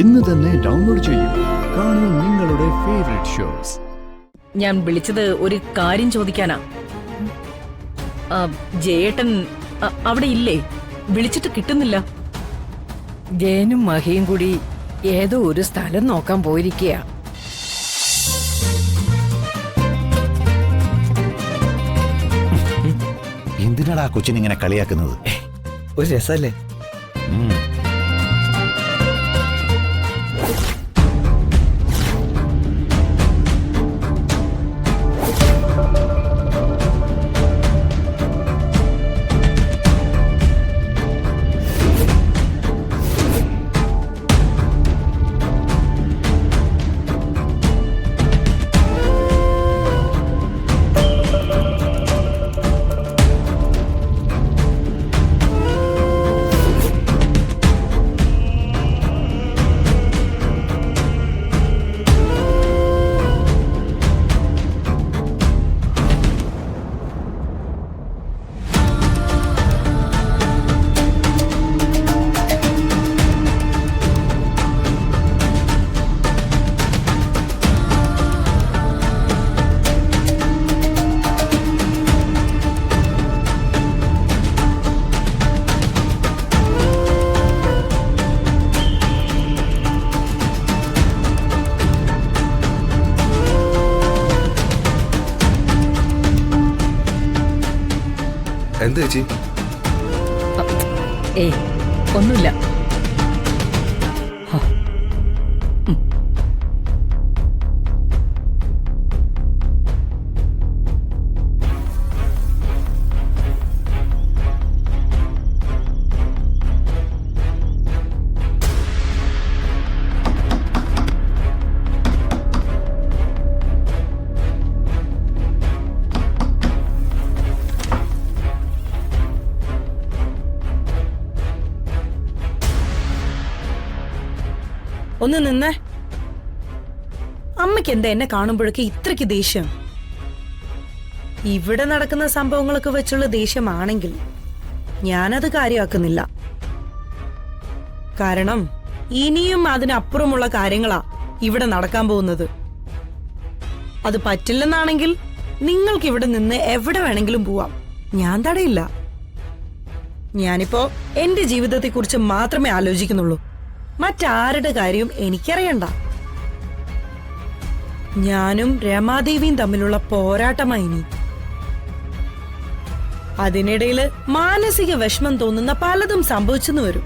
ഇന്ന് തന്നെ ഡൗൺലോഡ് ചെയ്യൂ. കാണൂ നിങ്ങളുടെ ഫേവറേറ്റ് ഷോസ്. ഞാൻ വിളിച്ചത് ഒരു കാര്യം ചോദിക്കാനാ. ജയേട്ടൻ അവിടെ ഇല്ലേ? വിളിച്ചിട്ട് കിട്ടുന്നില്ല. ജയനും മഹിയും കൂടി ഏതോ ഒരു സ്ഥലം നോക്കാൻ പോയിരിക്കുക. എന്തിനാടാ കൊച്ചിനിങ്ങനെ കളിയാക്കുന്നത്? ഒരു രസല്ലേ? എന്ത് ചേച്ചി? ഏയ് ഒന്നുമില്ല. ഒന്ന് നിന്നേ. അമ്മയ്ക്ക് എന്താ എന്നെ കാണുമ്പോഴൊക്കെ ഇത്രയ്ക്ക് ദേഷ്യം? ഇവിടെ നടക്കുന്ന സംഭവങ്ങളൊക്കെ വെച്ചുള്ള ദേഷ്യമാണെങ്കിൽ ഞാനത് കാര്യമാക്കുന്നില്ല. കാരണം ഇനിയും അതിനപ്പുറമുള്ള കാര്യങ്ങളാ ഇവിടെ നടക്കാൻ പോകുന്നത്. അത് പറ്റില്ലെന്നാണെങ്കിൽ നിങ്ങൾക്ക് ഇവിടെ നിന്ന് എവിടെ വേണമെങ്കിലും പോവാം, ഞാൻ തടയില്ല. ഞാനിപ്പോ എന്റെ ജീവിതത്തെക്കുറിച്ച് മാത്രമേ ആലോചിക്കുന്നുള്ളൂ. മറ്റാരുടെ കാര്യവും എനിക്കറിയണ്ട. ഞാനും രമാദേവിയും തമ്മിലുള്ള പോരാട്ടമായി ഇനി. അതിനിടയില് മാനസിക വിഷമം തോന്നുന്ന പലതും സംഭവിച്ചെന്ന് വരും.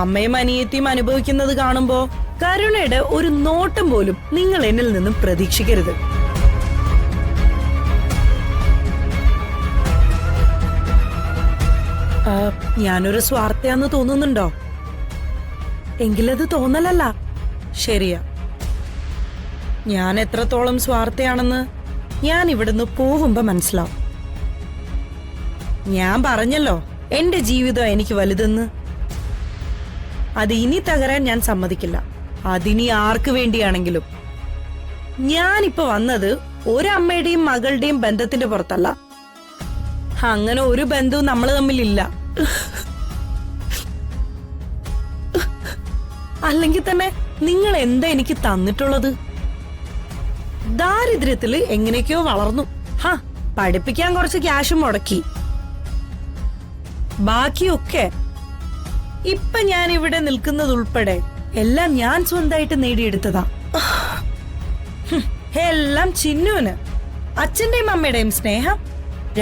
അമ്മയും അനിയത്തിയും അനുഭവിക്കുന്നത് കാണുമ്പോ കരുണയുടെ ഒരു നോട്ടം പോലും നിങ്ങൾ എന്നിൽ നിന്നും പ്രതീക്ഷിക്കരുത്. ഞാനൊരു സ്വാർത്ഥയാന്ന് തോന്നുന്നുണ്ടോ? എങ്കിലത് തോന്നലല്ല, ശരിയാ. ഞാൻ എത്രത്തോളം സ്വാർത്ഥയാണെന്ന് ഞാൻ ഇവിടുന്ന് പോവുമ്പോ മനസ്സിലാവും. ഞാൻ പറഞ്ഞല്ലോ എന്റെ ജീവിതം എനിക്ക് വലുതെന്ന്. അത് ഇനി തകരാൻ ഞാൻ സമ്മതിക്കില്ല. അതിനി ആർക്ക് വേണ്ടിയാണെങ്കിലും. ഞാനിപ്പോ വന്നത് ഒരമ്മയുടെയും മകളുടെയും ബന്ധത്തിന്റെ പുറത്തല്ല. അങ്ങനെ ഒരു ബന്ധവും നമ്മൾ തമ്മിലില്ല. അല്ലെങ്കിൽ തന്നെ നിങ്ങൾ എന്താ എനിക്ക് തന്നിട്ടുള്ളത്? ദാരിദ്ര്യത്തില് എങ്ങനെയൊക്കെയോ വളർന്നു. പഠിപ്പിക്കാൻ കുറച്ച് ക്യാഷും മുടക്കി. ബാക്കിയൊക്കെ ഇപ്പൊ ഞാൻ ഇവിടെ നിൽക്കുന്നതുൾപ്പെടെ എല്ലാം ഞാൻ സ്വന്തമായിട്ട് നേടിയെടുത്തതാ. എല്ലാം ചിന്നുവിന്. അച്ഛന്റെയും അമ്മയുടെയും സ്നേഹം,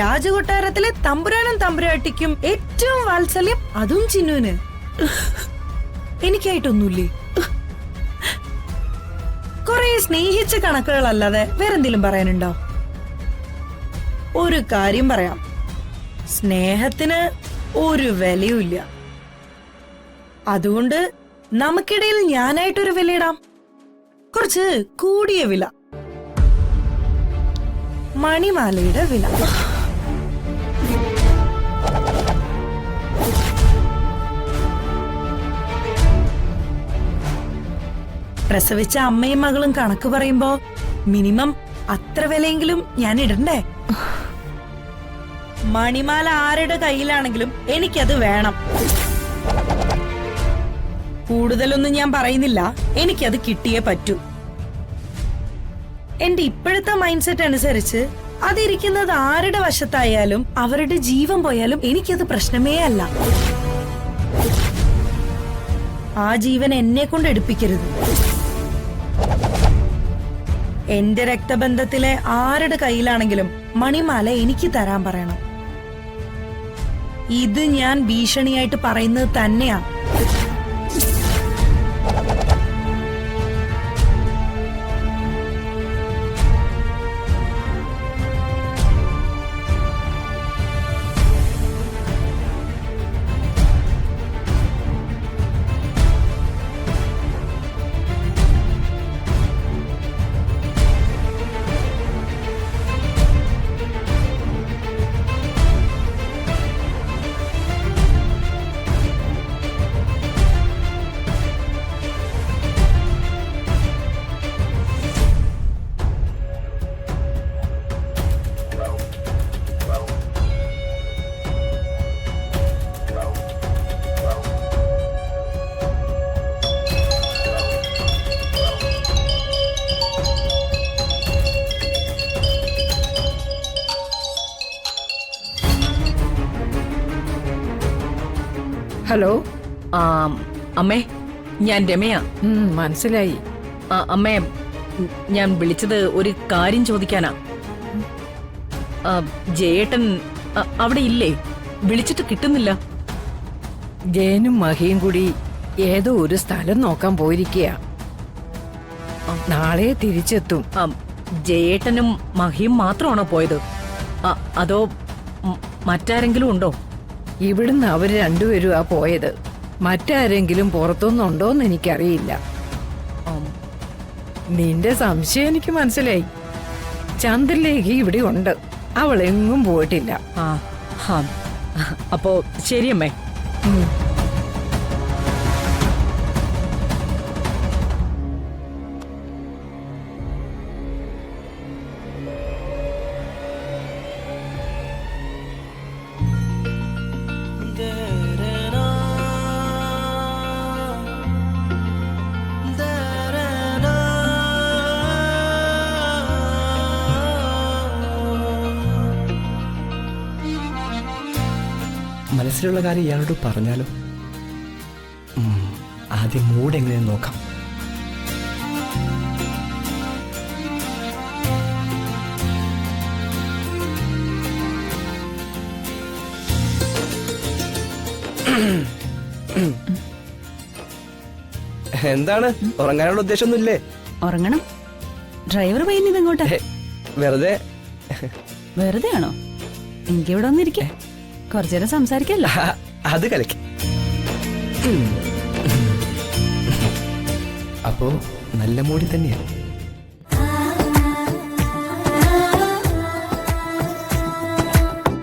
രാജകൊട്ടാരത്തിലെ തമ്പുരാനും തമ്പുരാട്ടിക്കും ഏറ്റവും വാത്സല്യം, അതും ചിന്നുവിന്. എനിക്കായിട്ടൊന്നുമില്ലേ? കുറെ സ്നേഹിച്ച കണക്കുകളല്ലാതെ വേറെന്തെങ്കിലും പറയാനുണ്ടോ? ഒരു കാര്യം പറയാം, സ്നേഹത്തിന് ഒരു വിലയുമില്ല. അതുകൊണ്ട് നമുക്കിടയിൽ ഞാനായിട്ടൊരു വിലയിടാം, കുറച്ച് കൂടിയ വില. മണിമാലയുടെ വില. പ്രസവിച്ച അമ്മയും മകളും കണക്ക് പറയുമ്പോ മിനിമം അത്ര വിലയെങ്കിലും ഞാൻ ഇടണ്ടേ? മണിമാല ആരുടെ കയ്യിലാണെങ്കിലും എനിക്കത് വേണം. കൂടുതലൊന്നും ഞാൻ പറയുന്നില്ല, എനിക്കത് കിട്ടിയേ പറ്റൂ. എന്റെ ഇപ്പോഴത്തെ മൈൻഡ് സെറ്റ് അനുസരിച്ച് അതിരിക്കുന്നത് ആരുടെ വശത്തായാലും അവരുടെ ജീവൻ പോയാലും എനിക്കത് പ്രശ്നമേ അല്ല. ആ ജീവൻ എന്നെ കൊണ്ട് എടുപ്പിക്കരുത്. എന്റെ രക്തബന്ധത്തിലെ ആരുടെ കയ്യിലാണെങ്കിലും മണിമാല എനിക്ക് തരാൻ പറയണം. ഇത് ഞാൻ ഭീഷണിയായിട്ട് പറയുന്നത് തന്നെയാ. ഹലോ. അമ്മേ, ഞാൻ രമയാ. മനസ്സിലായി. അമ്മേ, ഞാൻ വിളിച്ചത് ഒരു കാര്യം ചോദിക്കാനാ. ജയേട്ടൻ അവിടെ ഇല്ലേ? വിളിച്ചിട്ട് കിട്ടുന്നില്ല. ജയനും മഹിയും കൂടി ഏതോ ഒരു സ്ഥലം നോക്കാൻ പോയിരിക്കുക. നാളെ തിരിച്ചെത്തും. ജയേട്ടനും മഹിയും മാത്രമാണോ പോയത്? അതോ മറ്റാരെങ്കിലും ഉണ്ടോ? ഇവിടുന്ന് അവര് രണ്ടുപേരും പോയത്. മറ്റാരെങ്കിലും പുറത്തൊന്നുണ്ടോന്ന് എനിക്കറിയില്ല. നിന്റെ സംശയം എനിക്ക് മനസ്സിലായി. ചന്ദ്രലേഖ ഇവിടെ ഉണ്ട്. അവൾ എങ്ങും പോയിട്ടില്ല. അപ്പോ ശരിയമ്മേ. മനസ്സിലുള്ള കാര്യം ഇയാളോട് പറഞ്ഞാലോ? ആദ്യം മൂഡ് എങ്ങനെയെന്ന് നോക്കാം. എന്താണ്, ഉറങ്ങാനുള്ള ഉദ്ദേശമൊന്നുമില്ലേ? ഉറങ്ങണം. ഡ്രൈവർ പയ്യുന്നത് ഇങ്ങോട്ടാ? വെറുതെ. വെറുതെ ആണോ? എനിക്കിവിടെ വന്നിരിക്കേ, കുറച്ചേരം സംസാരിക്കല്ലോ. അത് കലക്കി. അപ്പോ നല്ല മൂടി തന്നെയാണ്.